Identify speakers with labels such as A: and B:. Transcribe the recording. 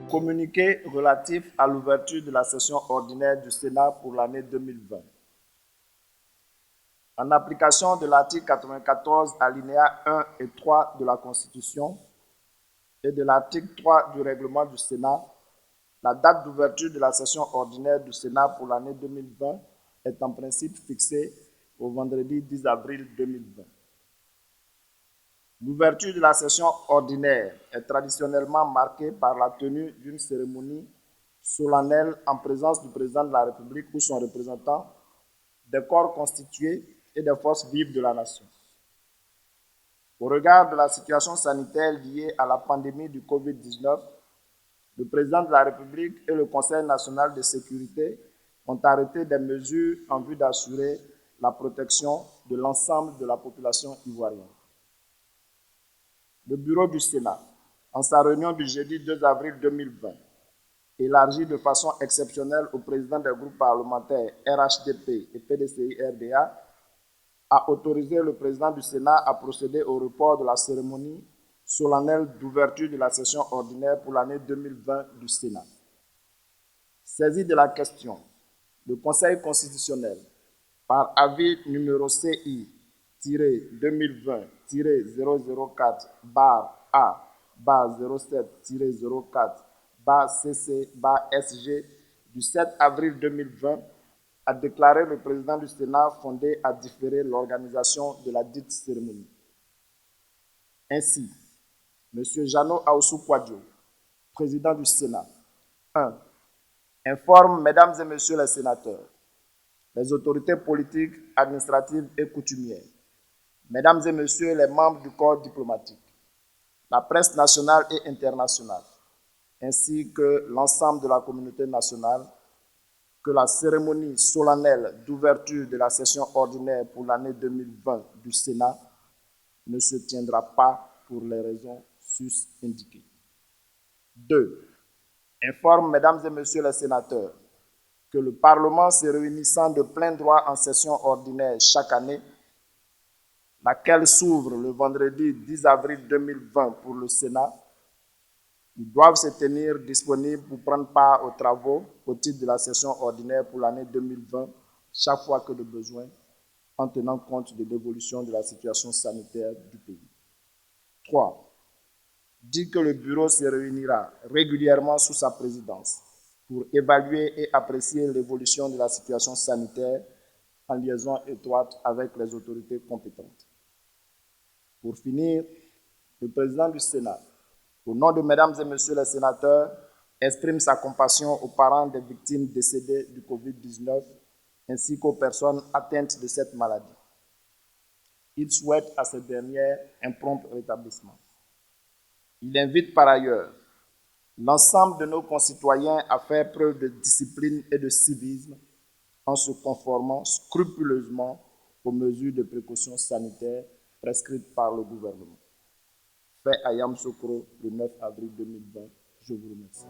A: communiqué relatif à l'ouverture de la session ordinaire du Sénat pour l'année 2020. En application de l'article 94, alinéa 1 et 3 de la Constitution et de l'article 3 du règlement du Sénat, la date d'ouverture de la session ordinaire du Sénat pour l'année 2020 est en principe fixée au vendredi 10 avril 2020. L'ouverture de la session ordinaire est traditionnellement marquée par la tenue d'une cérémonie solennelle en présence du président de la République ou son représentant, des corps constitués et des forces vives de la nation. Au regard de la situation sanitaire liée à la pandémie du Covid-19, le président de la République et le Conseil national de sécurité ont arrêté des mesures en vue d'assurer la protection de l'ensemble de la population ivoirienne. Le bureau du Sénat, en sa réunion du jeudi 2 avril 2020, élargie de façon exceptionnelle au président des groupes parlementaires RHDP et PDCI-RDA, a autorisé le président du Sénat à procéder au report de la cérémonie solennelle d'ouverture de la session ordinaire pour l'année 2020 du Sénat. Saisi de la question, le Conseil constitutionnel, par avis numéro CI-2020-004-A-07-04-CC-SG du 7 avril 2020, a déclaré le président du Sénat fondé à différer l'organisation de la dite cérémonie. Ainsi, M. Jeannot Aoussou Kouadio, président du Sénat, 1. Informe, Mesdames et Messieurs les sénateurs, les autorités politiques, administratives et coutumières, Mesdames et Messieurs les membres du corps diplomatique, la presse nationale et internationale, ainsi que l'ensemble de la communauté nationale, que la cérémonie solennelle d'ouverture de la session ordinaire pour l'année 2020 du Sénat ne se tiendra pas pour les raisons sus-indiquées. 2. Informe, Mesdames et Messieurs les sénateurs, que le Parlement se réunissant de plein droit en session ordinaire chaque année, laquelle s'ouvre le vendredi 10 avril 2020 pour le Sénat, ils doivent se tenir disponibles pour prendre part aux travaux au titre de la session ordinaire pour l'année 2020, chaque fois que de besoin, en tenant compte de l'évolution de la situation sanitaire du pays. 3. Dit que le bureau se réunira régulièrement sous sa présidence pour évaluer et apprécier l'évolution de la situation sanitaire en liaison étroite avec les autorités compétentes. Pour finir, le président du Sénat, au nom de Mesdames et Messieurs les sénateurs, exprime sa compassion aux parents des victimes décédées du Covid-19 ainsi qu'aux personnes atteintes de cette maladie. Il souhaite à ces dernières un prompt rétablissement. Il invite par ailleurs l'ensemble de nos concitoyens à faire preuve de discipline et de civisme en se conformant scrupuleusement aux mesures de précaution sanitaire prescrites par le gouvernement. Fait à Yamoussoukro le 9 avril 2020. Je vous remercie.